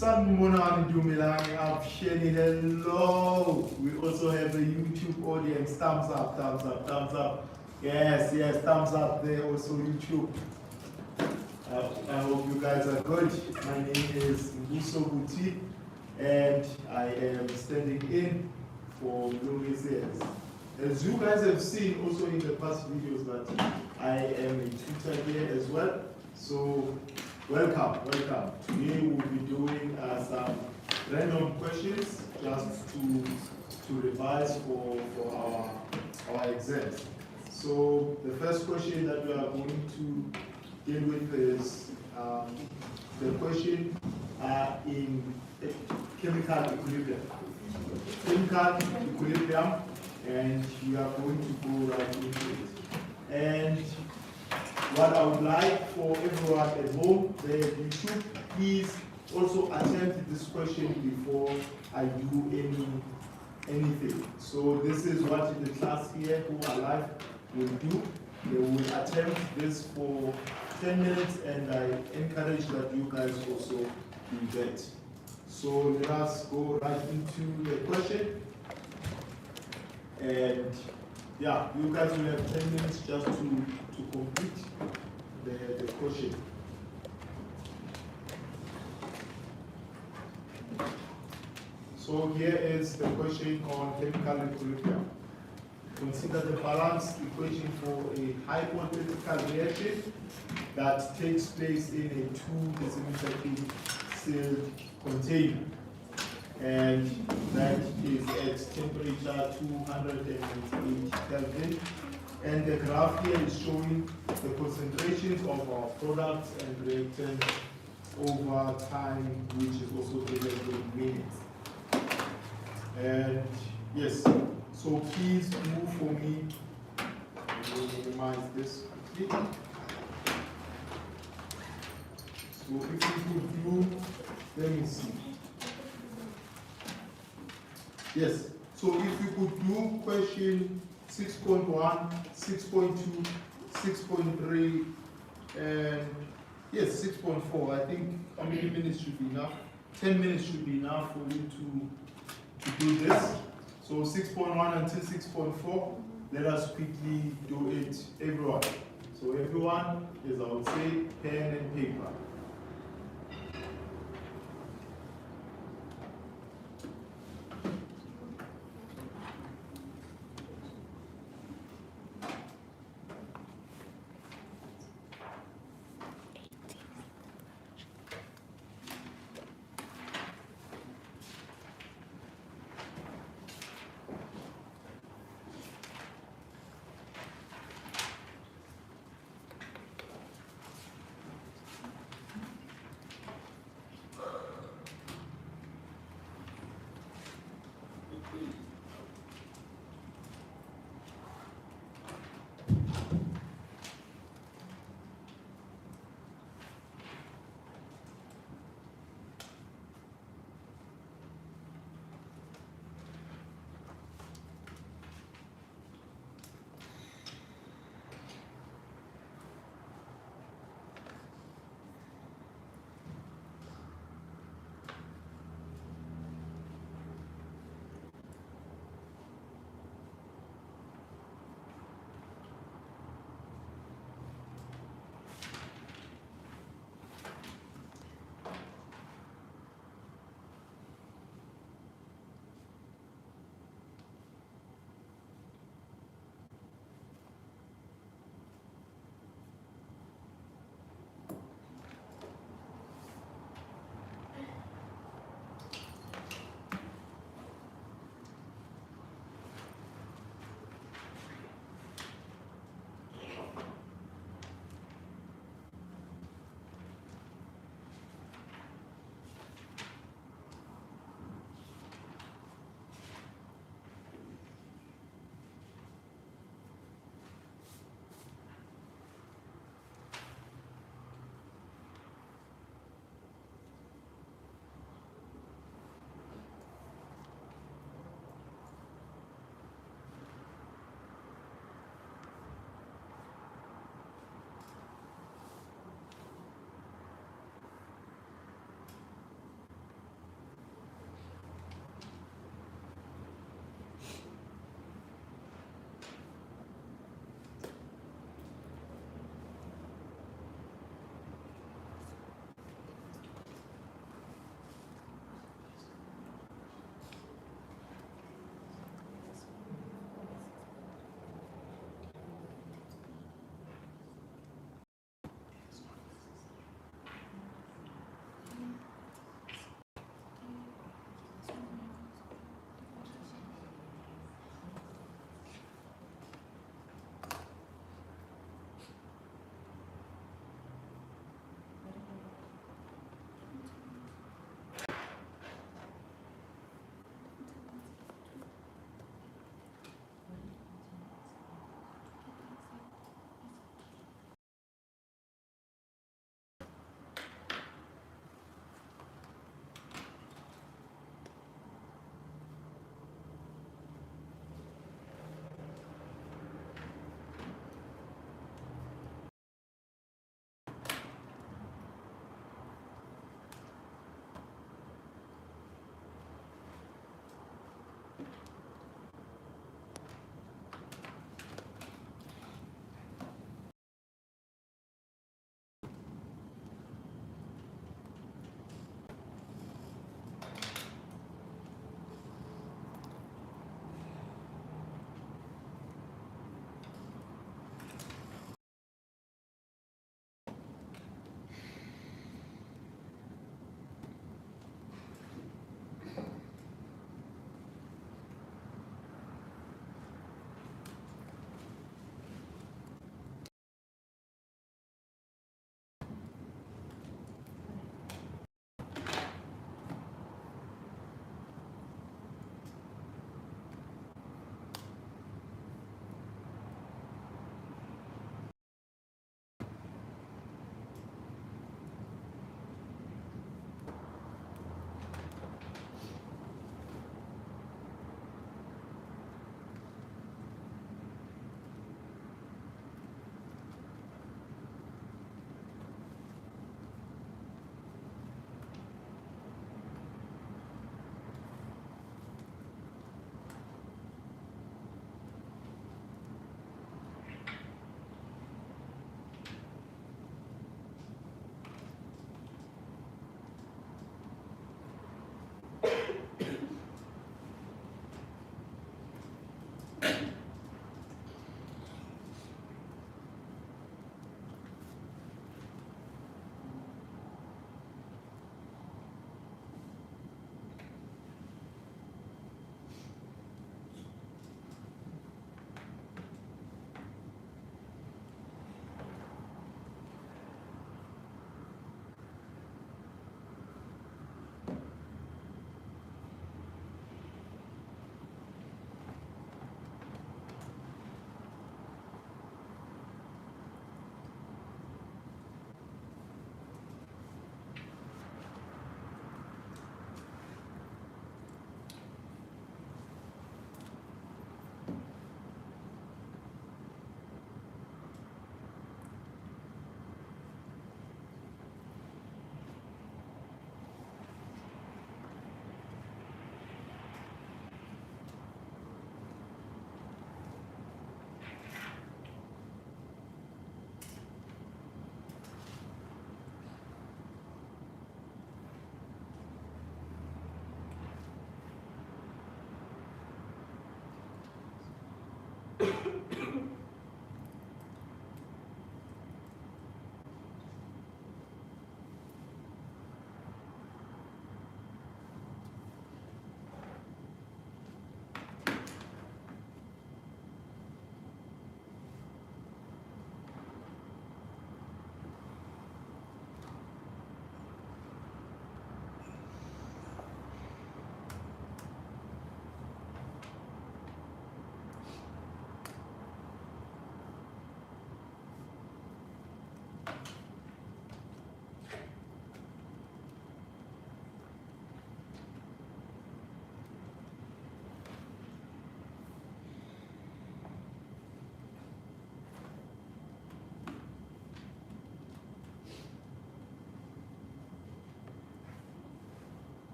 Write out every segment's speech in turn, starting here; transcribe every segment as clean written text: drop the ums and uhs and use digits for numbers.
Sanmonani Dumilang Absheni, hello. We also have a YouTube audience. Thumbs up, thumbs up, thumbs up. Yes, yes, thumbs up there, also YouTube. I hope you guys are good. My name is Nkosi, and I am standing in for Mlungisi. As you guys have seen also in the past videos that I am a tutor here as well. So welcome, welcome. Today we'll be doing some random questions just to revise for our exams. So the first question that we are going to deal with is the question in chemical equilibrium. Chemical equilibrium, and we are going to go right into it. And what I would like for everyone at home, that you should please also attempt this question before I do anything. So this is what the class here who are live will do. They will attempt this for 10 minutes, and I encourage that you guys also do that. So let us go right into the question. And yeah, you guys will have 10 minutes just to complete the question. So here is the question on chemical equilibrium. Consider the balanced equation for a hypothetical reaction that takes place in a 2 decimeter cube sealed container, and that is at temperature 298 Kelvin. And the graph here is showing the concentrations of our products and reactants over time, which is also given in minutes. And yes, so please move for me. I will minimize this quickly. So if you could do, let me see. Yes, so if you could do question 6.1, 6.2, 6.3, and yes, 6.4. I think how many minutes should be enough? 10 minutes should be enough for you to do this. So 6.1 until 6.4, let us quickly do it, everyone. So everyone is, I would say, pen and paper.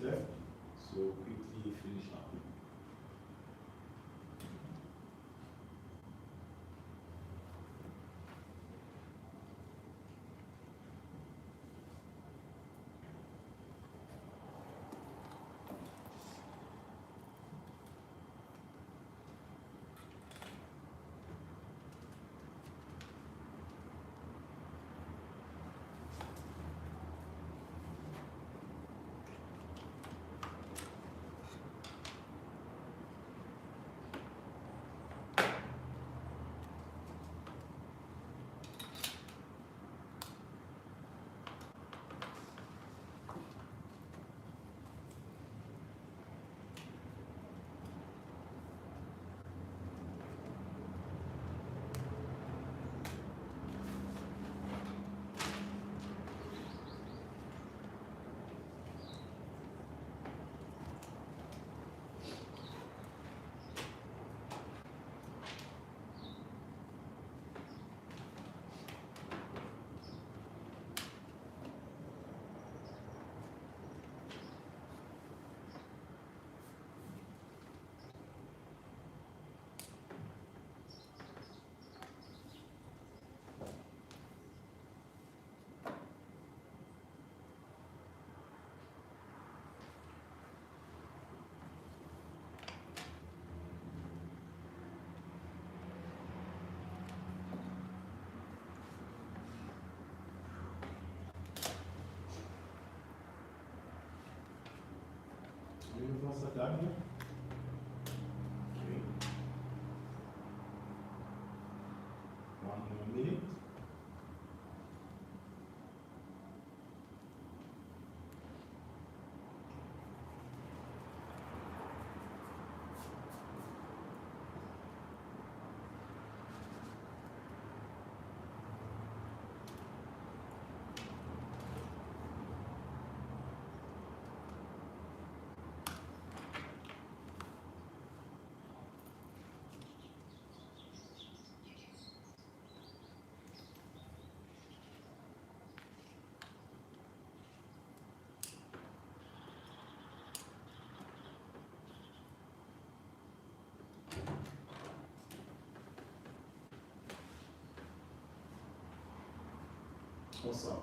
left. So quickly finish up. Universal done here. Okay. 1 more minute. Awesome.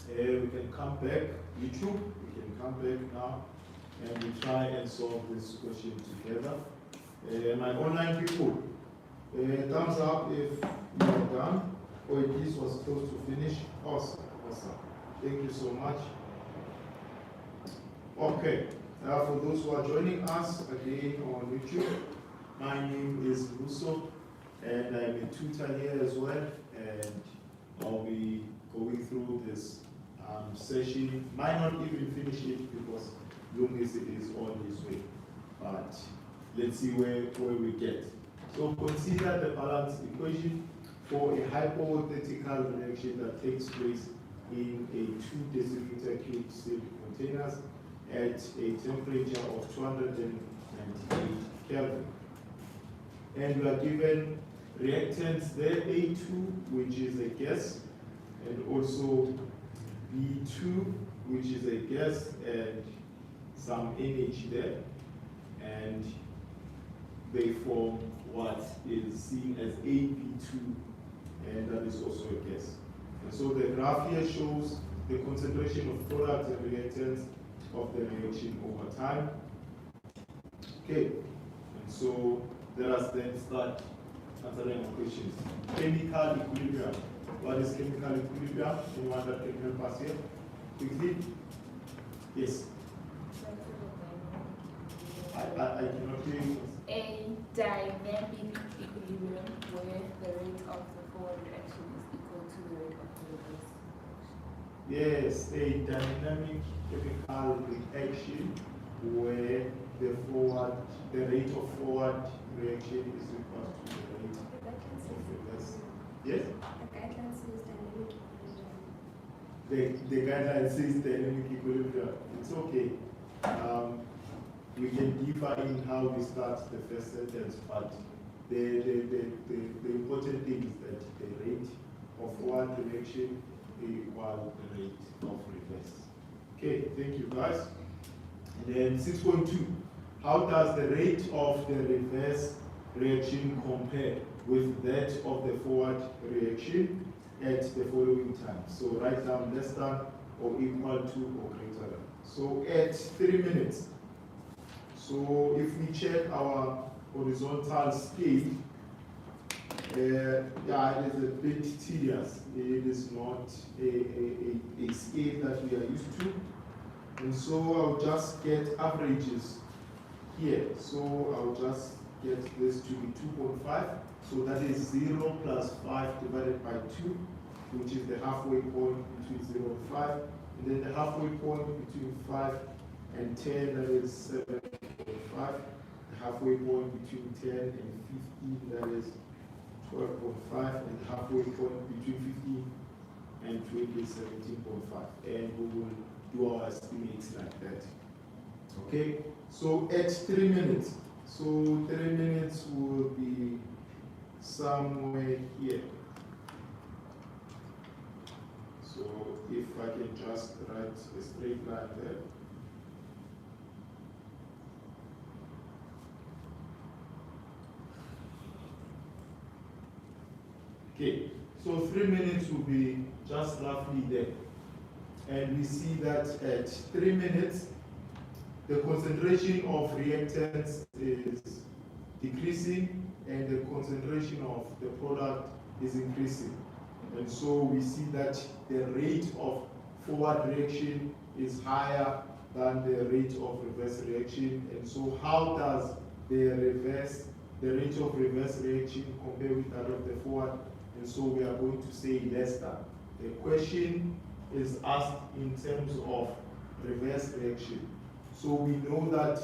We can come back, YouTube, we can come back now and we try and solve this question together. My online people, thumbs up if you are done or if this was close to finish. Awesome, awesome. Thank you so much. Okay, for those who are joining us again on YouTube, my name is Russo and I'm a tutor here as well, and I'll be going through this session. Might not even finish it because Mlungisi is on his way, but let's see where we get. So consider the balanced equation for a hypothetical reaction that takes place in a 2 deciliter cube sealed containers at a temperature of 298 Kelvin. And we are given reactants there, A2, which is a gas, and also B2, which is a gas, and some energy there. And they form what is seen as AB2, and that is also a gas. And so the graph here shows the concentration of products and reactants of the reaction over time. Okay, and so let us then start answering our questions. Chemical equilibrium. What is chemical equilibrium? Anyone that can help us here? Quickly? Yes. I cannot hear you. A dynamic equilibrium where the rate of the forward reaction is equal to the rate of the reverse. Yes, a dynamic chemical reaction where the rate of forward reaction is equal to the rate of reverse. Yes? The guideline says dynamic equilibrium. It's okay. We can differ in how we start the first sentence, but the important thing is that the rate of forward reaction is equal to the rate of reverse. Okay, thank you guys. And then 6.2, how does the rate of the reverse reaction compare with that of the forward reaction at the following time? So write down less than or equal to or greater than. So at 3 minutes, so if we check our horizontal scale, yeah, it is a bit tedious. It is not a scale that we are used to. And so I'll just get averages here. So I'll just get this to be 2.5. So that is 0 plus 5 divided by 2, which is the halfway point between 0 and 5. And then the halfway point between 5 and 10, that is 7.5. The halfway point between 10 and 15, that is 12.5. And the halfway point between 15 and 20 is 17.5. And we will do our estimates like that. Okay, so at 3 minutes, so 3 minutes will be somewhere here. So if I can just write a straight line there. Okay, so 3 minutes will be just roughly there. And we see that at 3 minutes, the concentration of reactants is decreasing and the concentration of the product is increasing. And so we see that the rate of forward reaction is higher than the rate of reverse reaction. And so how does the rate of reverse reaction compare with that of the forward? And so we are going to say less than. The question is asked in terms of reverse reaction. So we know that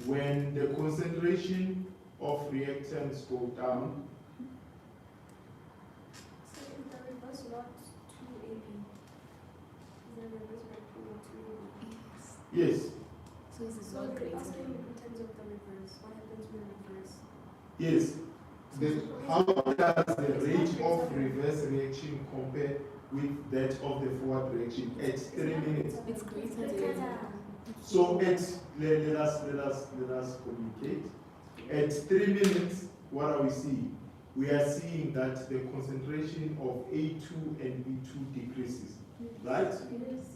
when the concentration of reactants go down, so is the reverse not 2AB? Is the reverse not 2AB? yes, So this is So not they're greater asking than. in terms of the reverse. What happens with reverse? yes. How does the rate of reverse reaction compare with that of the forward reaction at 3 minutes? It's greater than. So let us communicate. At 3 minutes, what are we seeing? We are seeing that the concentration of A2 and B2 decreases, right? Yes.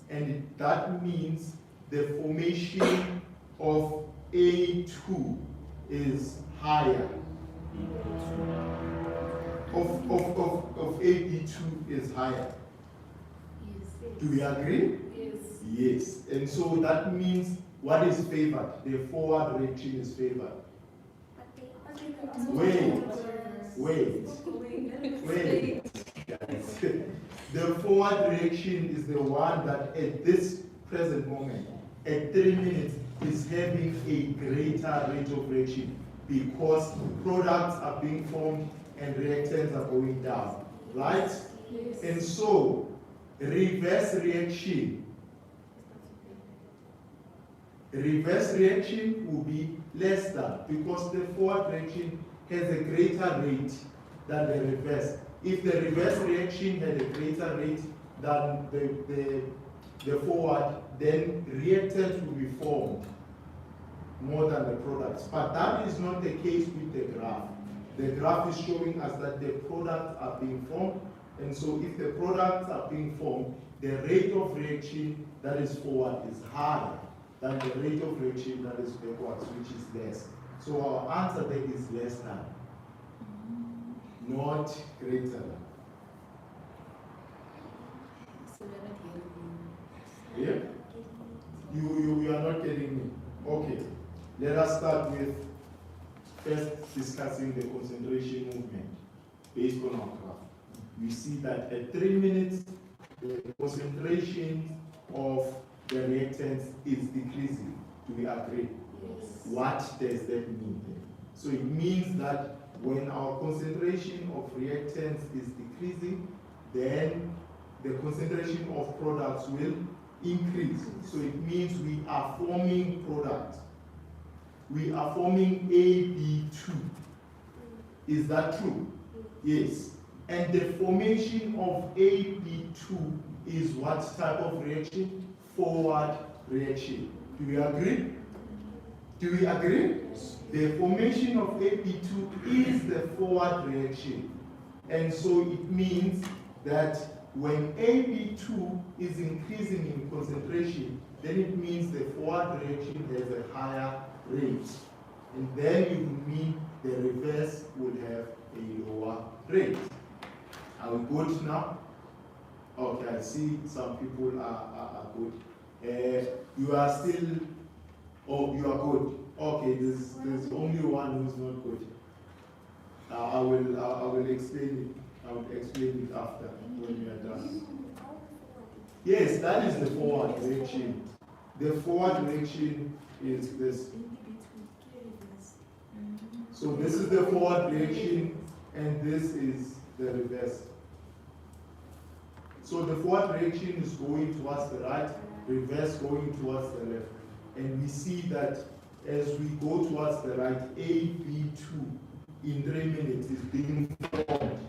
And that means the formation of A2 is higher. Of AB2 is higher. Yes. Do we agree? Yes. Yes. And so that means what is favored? The forward reaction is favored. Wait. The forward reaction is the one that at this present moment, at 3 minutes, is having a greater rate of reaction because products are being formed and reactants are going down, right? Yes. And so, reverse reaction will be less than because the forward reaction has a greater rate than the reverse. If the reverse reaction had a greater rate than the forward, then reactants will be formed more than the products. But that is not the case with the graph. The graph is showing us that the products are being formed, and so if the products are being formed, the rate of reaction that is forward is higher than the rate of reaction that is backwards, which is less. So our answer there is less than, not greater than. So we're not hearing you. Yeah? You are not getting me. Okay. Let us start with first discussing the concentration movement based on our graph. We see that at 3 minutes, the concentration of the reactants is decreasing. Do we agree? Yes. What does that mean then? So it means that when our concentration of reactants is decreasing, then the concentration of products will increase. So it means we are forming products. We are forming AB2. Is that true? Yes. And the formation of AB2 is what type of reaction? Forward reaction. Do we agree? Do we agree? The formation of AP2 is the forward reaction. And so it means that when AP2 is increasing in concentration, then it means the forward reaction has a higher rate. And then it would mean the reverse will have a lower rate. Are we good now? Okay, I see some people are good. You are still, oh, you are good. Okay, there's only one who's not good. I will explain it. I will explain it after when we are done. Yes, that is the forward reaction. The forward reaction is this. So this is the forward reaction, and this is the reverse. So the forward reaction is going towards the right, reverse going towards the left. And we see that as we go towards the right, AB2 in 3 minutes is being formed.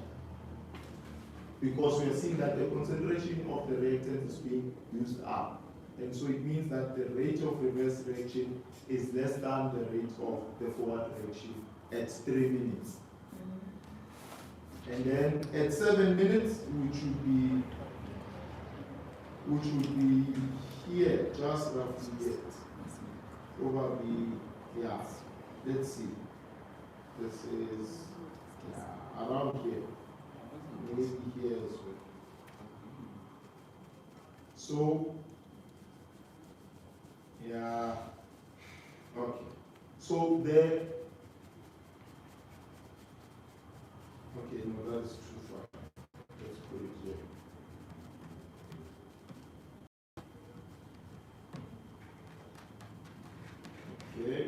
Because we are seeing that the concentration of the reactant is being used up. And so it means that the rate of reverse reaction is less than the rate of the forward reaction at 3 minutes. And then at 7 minutes, which would be here, just roughly here. Probably, yeah. Let's see. This is around here. Maybe here as well. So, yeah. Okay. So there. Okay, no, that is too far. Let's put it here. Okay.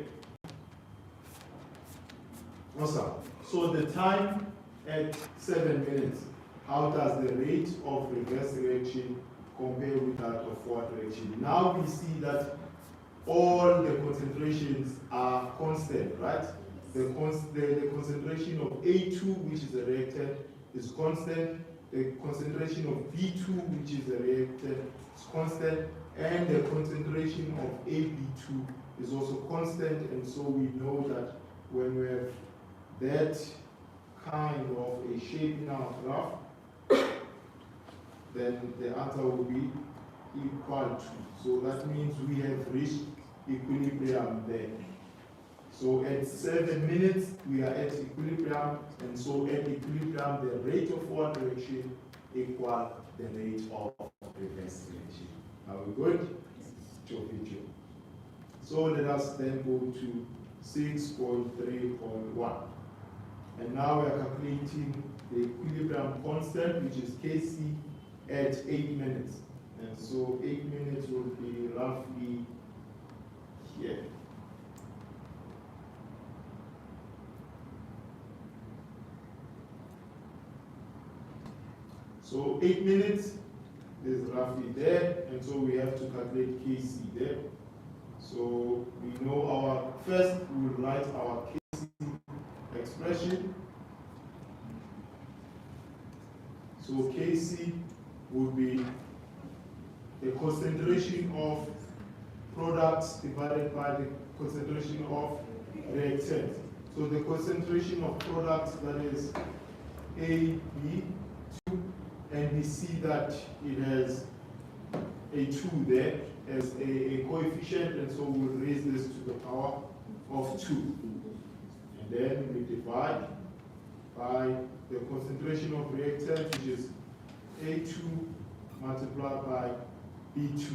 Awesome. So the time at 7 minutes, how does the rate of reverse reaction compare with that of forward reaction? Now we see that all the concentrations are constant, right? The concentration of A2, which is a reactant, is constant. The concentration of B2, which is a reactant, is constant. And the concentration of AB2 is also constant. And so we know that when we have that kind of a shape in our graph, then the answer will be equal to. So that means we have reached equilibrium there. So at 7 minutes, we are at equilibrium, and so at equilibrium, the rate of forward reaction equal the rate of reverse reaction. Are we good? Video. So let us then go to 6.3.1. And now we are calculating the equilibrium constant, which is Kc at 8 minutes. And so 8 minutes will be roughly here. So 8 minutes is roughly there, and so we have to calculate Kc there. So we know our, first we will write our Kc expression. So Kc would be the concentration of products divided by the concentration of reactant. So the concentration of products, that is A, B, 2, and we see that it has a 2 there as a coefficient, and so we'll raise this to the power of 2. And then we divide by the concentration of reactant, which is A2 multiplied by B2.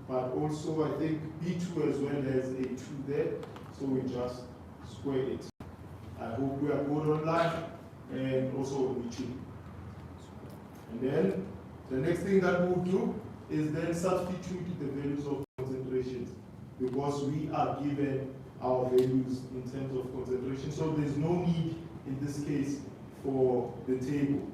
But also I think B2 as well has a 2 there, so we just square it. I hope we are good online and also on YouTube. And then the next thing that we'll do is then substitute the values of concentrations, because we are given our values in terms of concentration. So there's no need in this case for the table.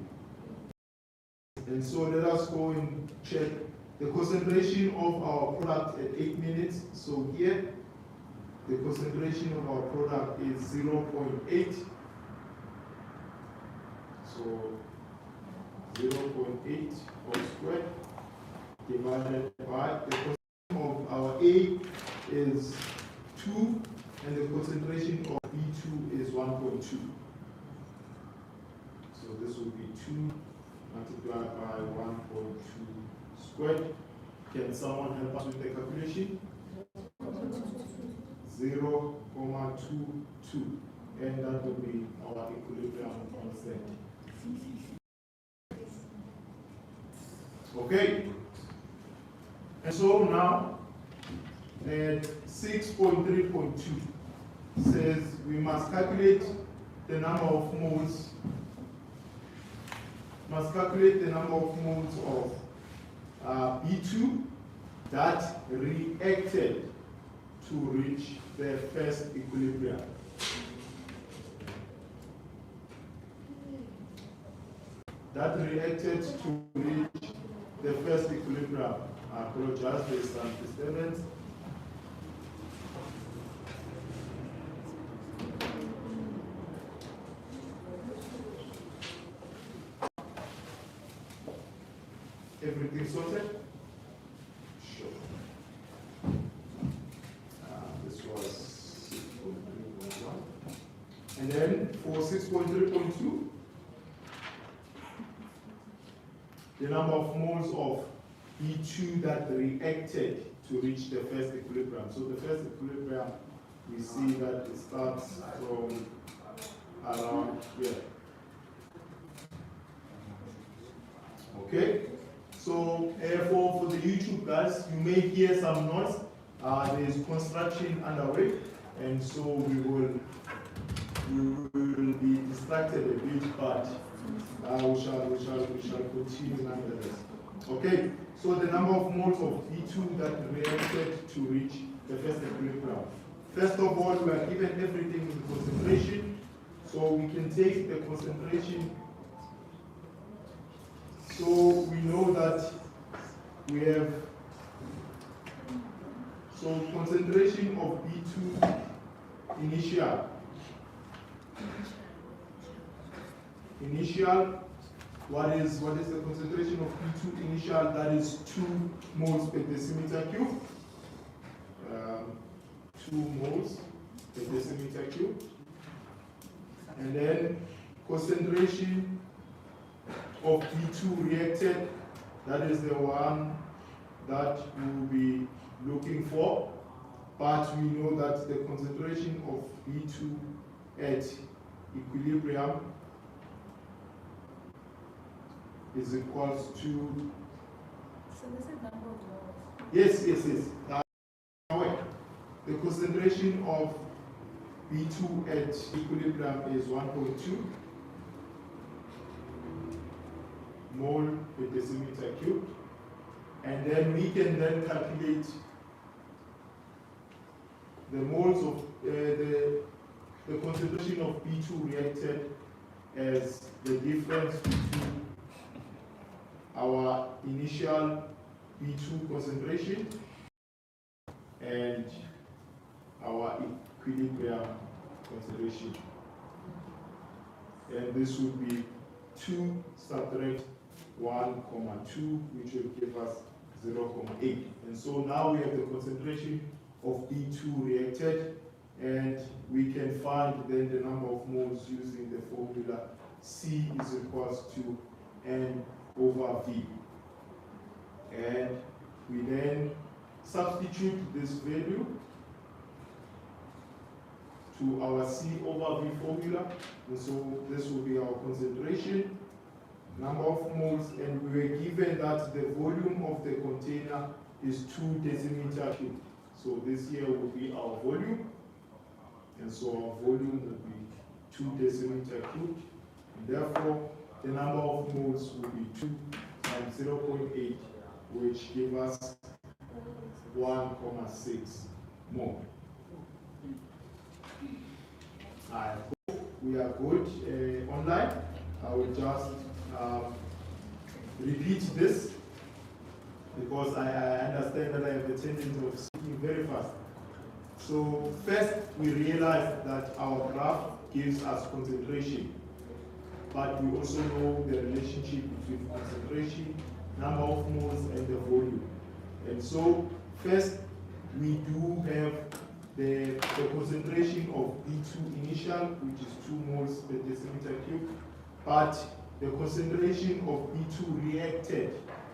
And so let us go and check the concentration of our product at 8 minutes. So here, the concentration of our product is 0.8. So 0.8 all squared divided by the concentration of our A A is 2 and the concentration of B2 is 1.2. So this will be 2 multiplied by 1.2 squared. Can someone help us with the calculation? 0.22, and that will be our equilibrium constant. Okay, and so now at 6.3.2 says we must calculate the number of moles. Of B2 that reacted to reach the first equilibrium. That reacted to reach the first equilibrium. I apologize, there is some disturbance. Everything sorted? Sure. This was 6.3.1. And then for 6.3.2, the number of moles of B2 that reacted to reach the first equilibrium. So the first equilibrium, we see that it starts from around here. Okay? So for the YouTube guys, you may hear some noise. There is construction underway, and so we will be distracted a bit, but we shall continue nonetheless. Okay, so the number of moles of B2 that reacted to reach the first equilibrium. First of all, we are given everything in concentration, so we can take the concentration. So we know that we have, so concentration of B2 initial, what is the concentration of B2 initial? That is 2 moles per decimeter cube. 2 moles per decimeter cube. And then concentration of B2 reacted, that is the one that we will be looking for. But we know that the concentration of B2 at equilibrium is equals to. So this is number of moles. Yes. The concentration of B2 at equilibrium is 1.2 mole per decimeter cubed, and then we can then calculate the moles of the concentration of B2 reacted as the difference between our initial B2 concentration and our equilibrium concentration. And this would be 2 subtract 1,2, which will give us 0,8. And so now we have the concentration of B2 reacted, and we can find then the number of moles using the formula C is equals to N over V. And we then substitute this value to our C over V formula, and so this will be our concentration, number of moles, and we were given that the volume of the container is 2 decimeter cubed. So this here will be our volume, and so our volume will be 2 decimeter cubed, and therefore the number of moles will be 2 times 0.8, which give us 1,6 mole. I hope we are good online. I will just repeat this because I understand that I have a tendency of speaking very fast. So first we realize that our graph gives us concentration, but we also know the relationship between concentration, number of moles, and the volume. And so first we do have the concentration of B2 initial, which is 2 moles per decimeter cube, but the concentration of B2 reacted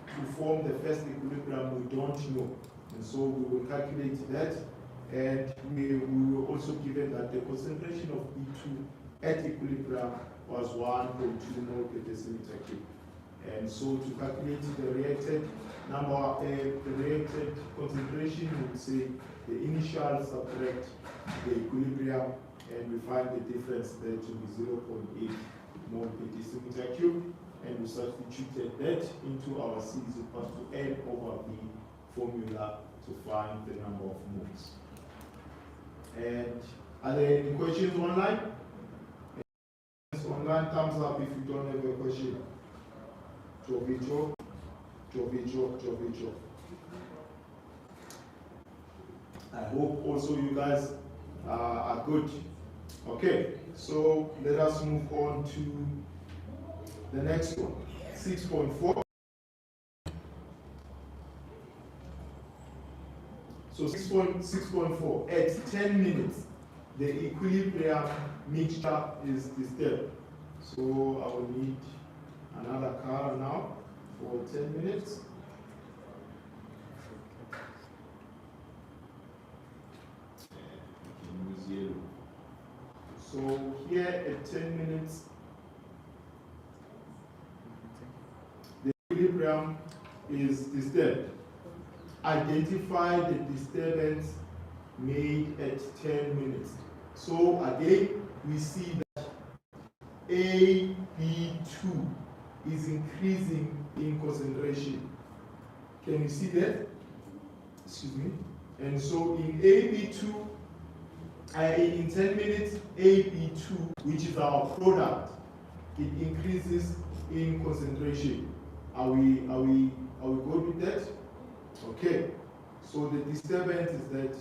to form the first equilibrium we don't know. And so we will calculate that, and we were also given that the concentration of B2 at equilibrium was 1.2 mole per decimeter cube. And so to calculate the reacted number, the reacted concentration, we would say the initial subtract the equilibrium, and we find the difference there to be 0.8 mole per decimeter cube, and we substituted that into our C is equal to N over B formula to find the number of moles. And are there any questions online? Online, thumbs up if you don't have a question. Jovicho. I hope also you guys are good. Okay, so let us move on to the next one, 6.4. So 6.4, at 10 minutes, the equilibrium mixture is disturbed. So I will need another color now for 10 minutes. So here at 10 minutes, the equilibrium is disturbed. Identify the disturbance made at 10 minutes. So again, we see that AB2 is increasing in concentration. Can you see that? Excuse me. And so in AB2, in 10 minutes, AB2, which is our product, it increases in concentration. Are we good with that? Okay. So the disturbance is that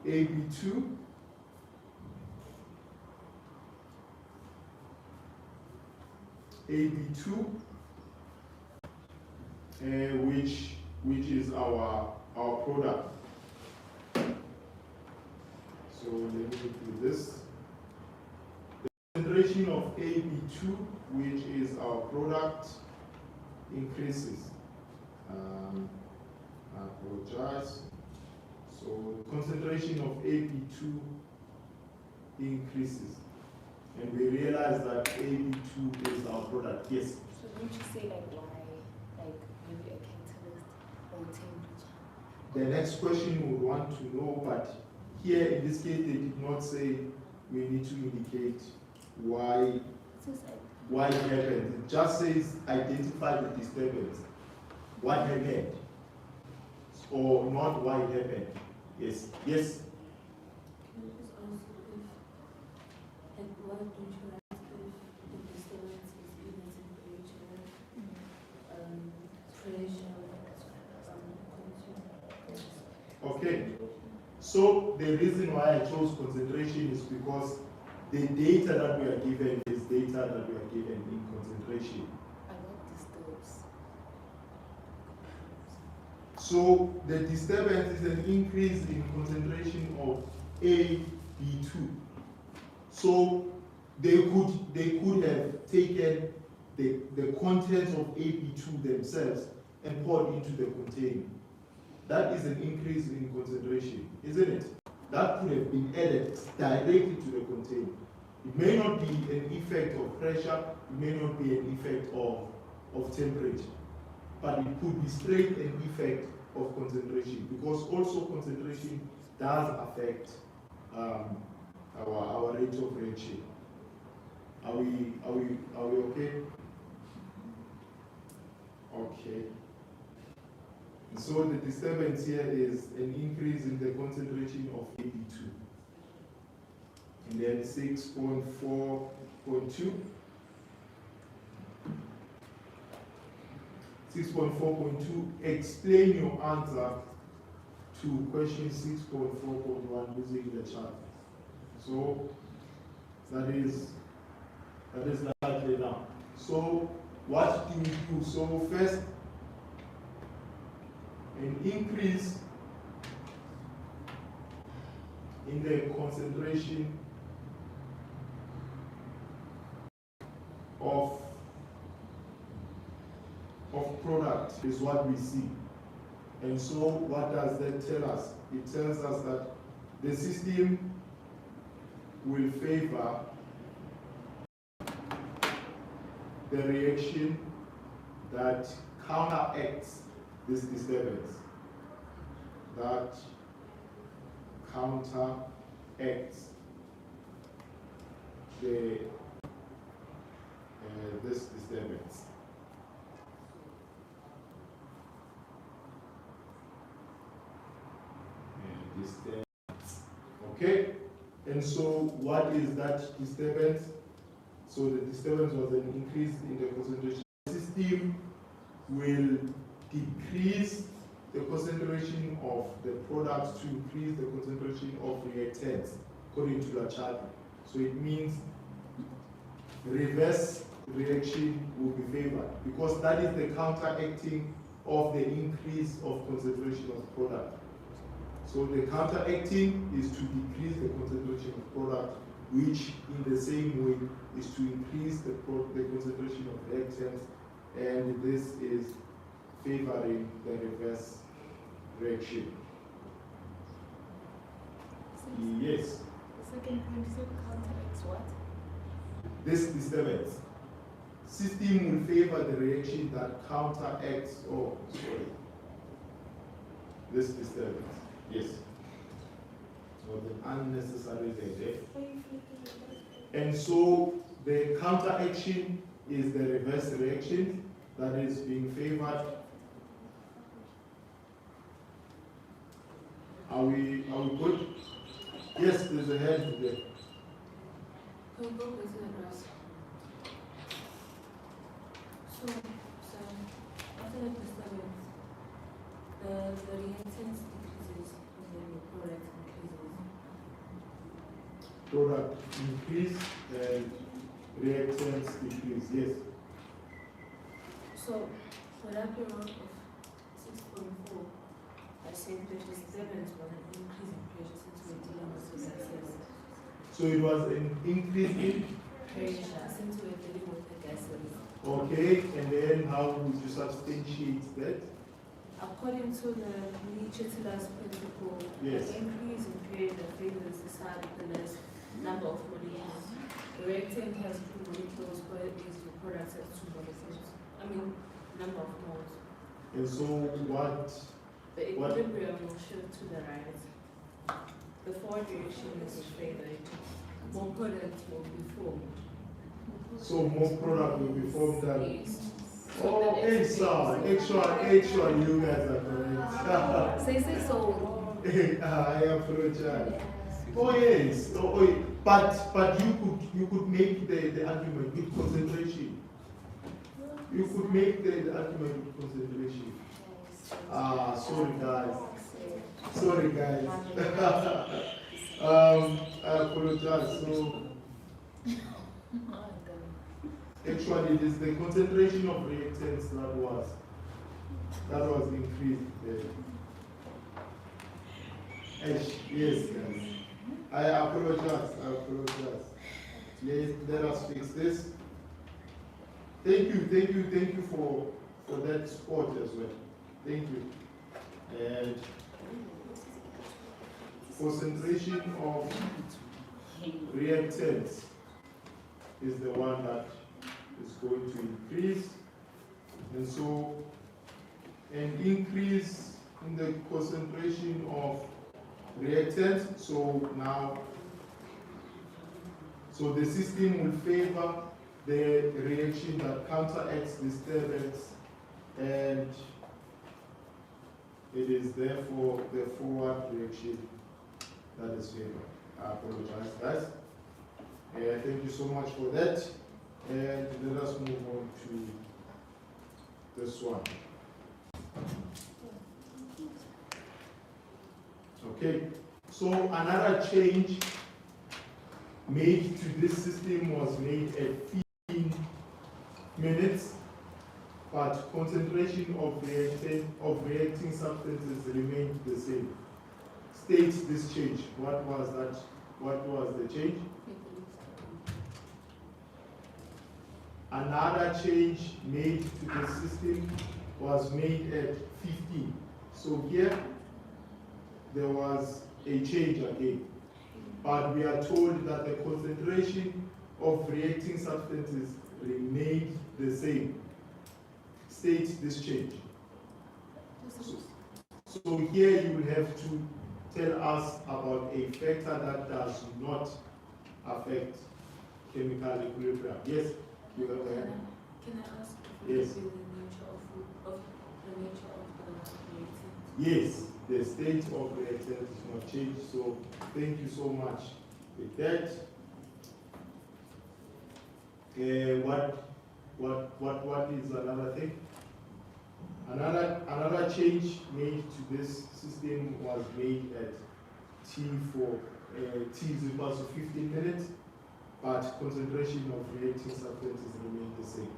AB2 which is our product. So let me do this. The concentration of AB2, which is our product, increases. I apologize. So the concentration of AB2 increases. And we realize that AB2 is our product. Yes? So wouldn't you say like why, like maybe a catalyst or temperature? The next question we would want to know, but here in this case they did not say we need to indicate why it happened. It just says identify the disturbance. What happened? Or not why it happened. Yes. Yes? Can you just answer if, like, why don't you ask if the disturbance is either temperature, pressure, Okay. So the reason why I chose concentration is because the data that we are given is data that we are given in concentration. And what disturbs? So the disturbance is an increase in concentration of AB2. So they could have taken the contents of AB2 themselves and poured into the container. That is an increase in concentration, isn't it? That could have been added directly to the container. It may not be an effect of pressure, it may not be an effect of temperature, but it could be straight an effect of concentration, because also concentration does affect our rate of reaction. Are we okay? Okay. So the disturbance here is an increase in the concentration of AB2. And then 6.4.2. 6.4.2, explain your answer to question 6.4.1 using the chart. So that is likely now. So what do we do? So first, an increase in the concentration of product is what we see. And so what does that tell us? It tells us that the system will favor the reaction that counteracts this disturbance. That counteracts this disturbance. Okay, and so what is that disturbance? So the disturbance was an increase in the concentration. The system will decrease the concentration of the products to increase the concentration of reactants according to the chart. So it means reverse reaction will be favored because that is the counteracting of the increase of concentration of product. So the counteracting is to decrease the concentration of product, which in the same way is to increase the concentration of reactants, and this is favoring the reverse reaction. Yes. The second point is counteracts what? This disturbance. System will favor the reaction that counteracts, this disturbance. Yes. So the unnecessary there. And so the counteraction is the reverse reaction that is being favored. Are we good? Yes, there's a hand there. Can we go with the rest? So after the disturbance, the reactants decreases and then the product increases. Product increase and reactants decrease, yes. So for that period of 6.4, I said the disturbance was an increase in pressure since we're dealing with the gases. So it was an increase in Pressure since we're dealing with the gases. okay, and then how would you substantiate that? According to the Nkosi principle, Yes. the increase in pressure favors the side with the less number of molecules. The reactant has 2 molecules, where it is the product has 2 molecules. Number of moles. And so what? The equilibrium will shift to the right. The forward direction is favored. More product will be formed. So more product will be formed than. Yes. Oh, excellent, you guys are correct. Say so. I apologize. Oh yes, but you could make the argument with concentration. You could make the argument with concentration. Sorry guys. I apologize. So actually it is the concentration of reactants that was increased there. Yes guys. I apologize. Let us fix this. Thank you for that support as well. Thank you. And concentration of reactants is the one that is going to increase. And so an increase in the concentration of reactants, so the system will favor the reaction that counteracts disturbance, and it is therefore the forward reaction that is favored. I apologize, guys. Thank you so much for that. And let us move on to this one. Okay, so another change made to this system was made at 15 minutes, but concentration of reacting substances remained the same. state this change. What was that? What was the change? Another change made to the system was made at 15. So here, there was a change again. But we are told that the concentration of reacting substances remained the same. State this change. So here you will have to tell us about a factor that does not affect chemical equilibrium. Yes, you have a hand. Can I ask Yes. the nature of the reactant? Yes, the state of reactant is not changed. So thank you so much with that. What is another thing? Another change made to this system was made at T is equal to 15 minutes, but concentration of reacting substances remain the same.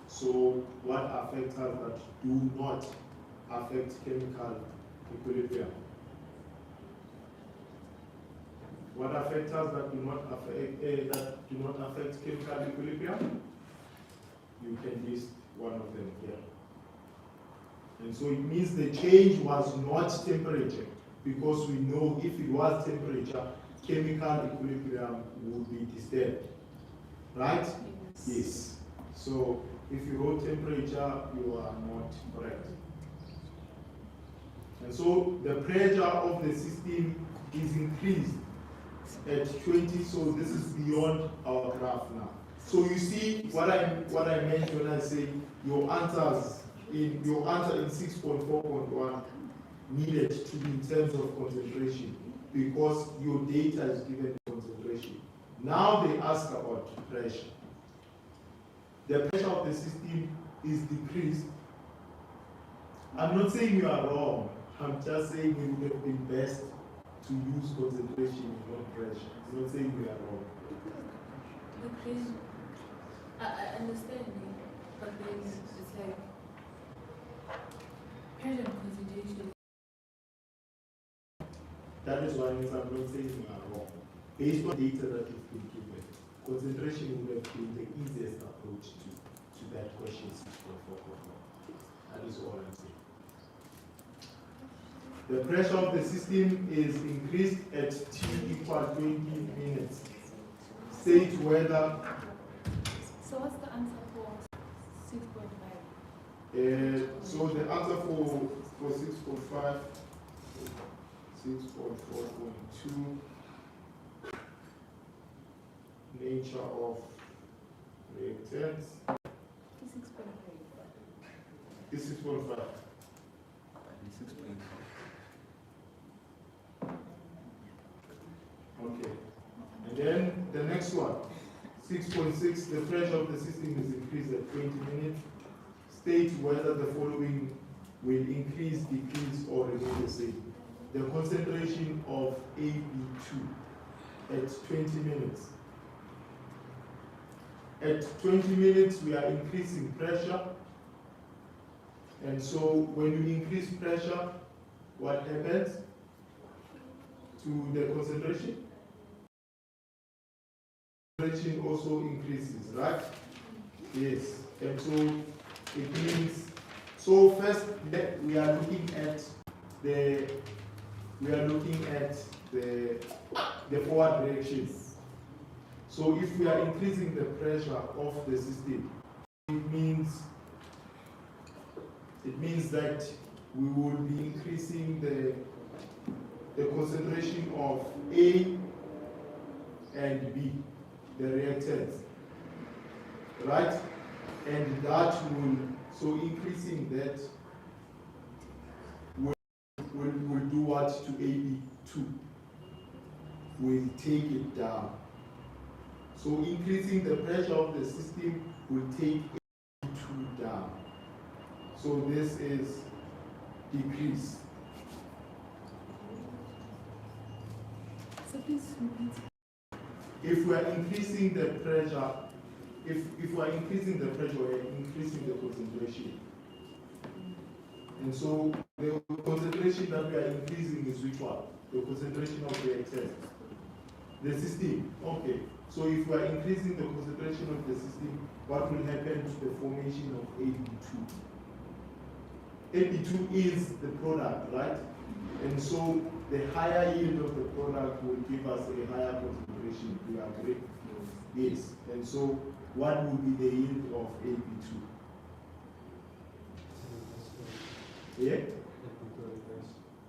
So what are factors that do not affect chemical equilibrium? What are factors that do not affect chemical equilibrium? You can list one of them here. And so it means the change was not temperature, because we know if it was temperature, chemical equilibrium would be disturbed. Right? Yes. So if you wrote temperature, you are not correct. And so the pressure of the system is increased at 20, so this is beyond our graph now. So you see what I meant when I say your answer in 6.4.1 needed to be in terms of concentration, because your data is given concentration. Now they ask about pressure. The pressure of the system is decreased. I'm not saying you are wrong. I'm just saying it would have been best to use concentration and not pressure. I'm not saying we are wrong. I understand you, but then it's like pressure and concentration. That is why I'm not saying you are wrong. Based on data that you've been given, concentration would have been the easiest approach to that question 6.4.1. That is all I'm saying. The pressure of the system is increased at T equal 20 minutes. State whether. So what's the answer for 6.5? So the answer for 6.5, 6.4.2, nature of reactants. 6.5. Is 6.5. Okay. And then the next one, 6.6, the pressure of the system is increased at 20 minutes. State whether the following will increase, decrease, or remain the same. The concentration of AB2 at 20 minutes. At 20 minutes, we are increasing pressure. And so when you increase pressure, what happens to the concentration? Concentration also increases, right? Yes. And so it means, so first we are looking at the forward directions. So if we are increasing the pressure of the system, it means that we will be increasing the concentration of A and B, the reactants, right? And that will, so increasing that will do what to AB2? Will take it down. So increasing the pressure of the system will take AB2 down. So this is decrease. So please repeat. If we are increasing the pressure, if we are increasing the pressure, we are increasing the concentration. And so the concentration concentration that we are increasing is which one? The concentration of the excess. The system. Okay. So if we are increasing the concentration of the system, what will happen to the formation of AB2? AB2 is the product, right? And so the higher yield of the product will give us a higher concentration. Do you agree? Yes. And so what will be the yield of AB2? Yeah?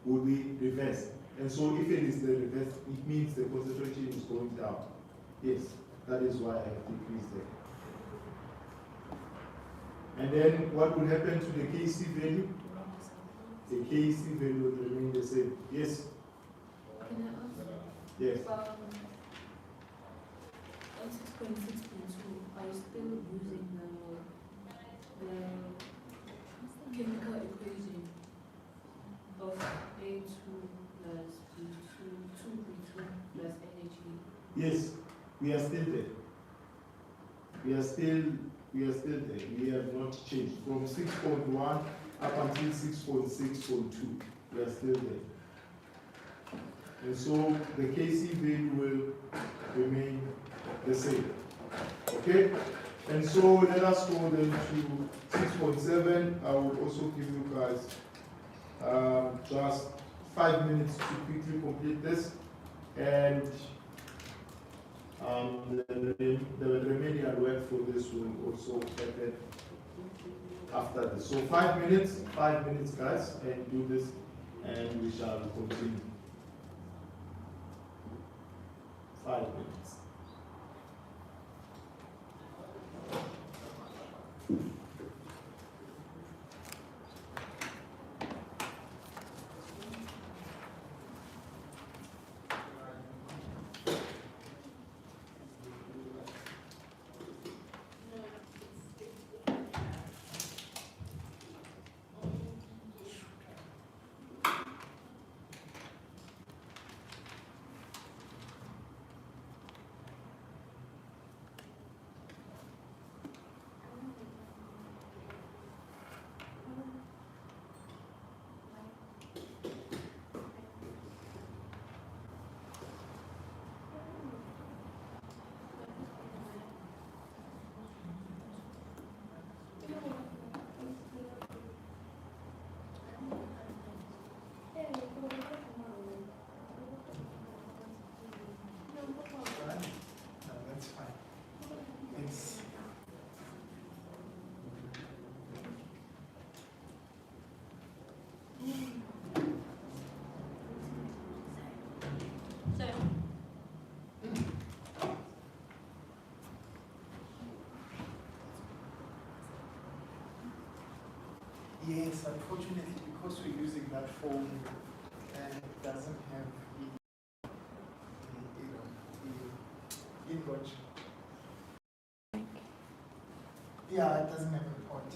Will be reversed. And so if it is the reverse, it means the concentration is going down. Yes, that is why I have decreased it. And then what will happen to the Kc value? The Kc value will remain the same. Yes? Can I ask? Yes. On 6.6.2, are you still using the chemical equation of A2 plus B2, 2B2 plus energy? Yes, we are still there. We are still there. We have not changed. From 6.1 up until 6.6.2, we are still there. And so the Kc value will remain the same. Okay? And so let us go then to 6.7. I will also give you guys just 5 minutes to quickly complete this. And the remedial work for this will also happen after this. So 5 minutes, guys, and do this, and we shall continue. 5 minutes. Yes, unfortunately, because we're using that phone and it doesn't have the input. Yeah, it doesn't have a port.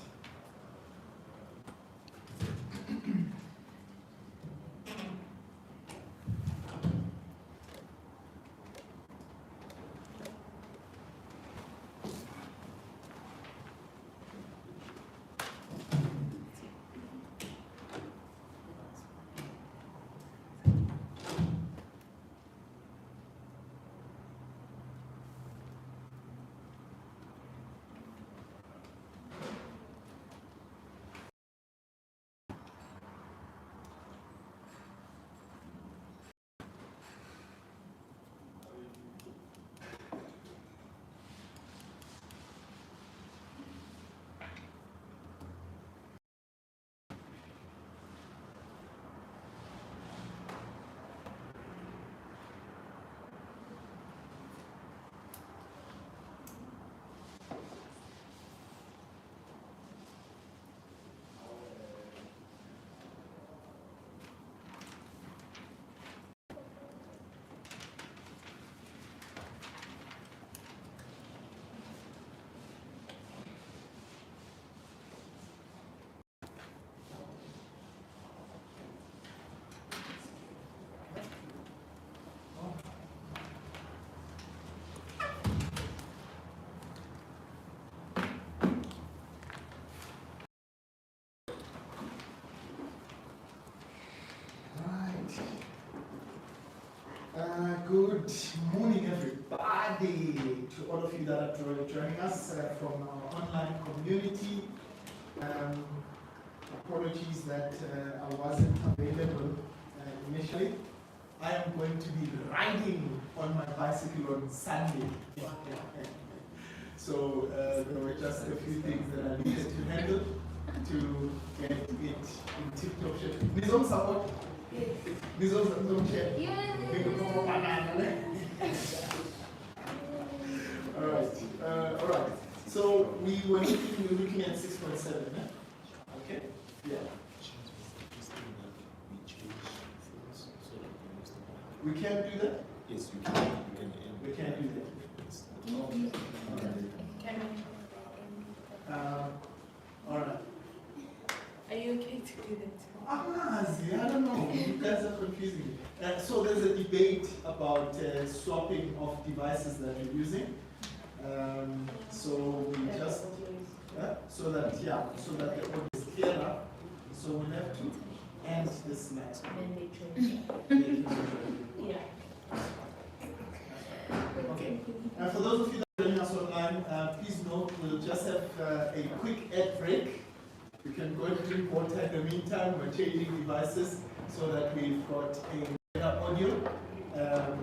Good morning, everybody, to all of you that are joining us from our online community. Apologies that I wasn't available initially. I am going to be riding on my bicycle on Sunday. So there were just a few things that I needed to handle to get it in tip-top shape. Nizom support? Nizom share? All right. So we were looking at 6.7, eh? Okay? Yeah. We can't do that? Yes, we can. We can't do that. Okay. All right. Are you okay to do that? I don't know. You guys are confusing me. So there's a debate about swapping of devices that you're using. So we just so that the audio is clearer. So we'll have to end this next one. Yeah. Okay. And for those of you that are joining us online, please note we'll just have a quick ad break. You can go and drink water in the meantime. We're changing devices so that we've got a better audio.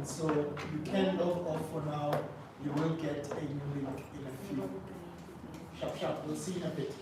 So you can log off for now. You will get a new link in a few. Sharp. We'll see you in a bit.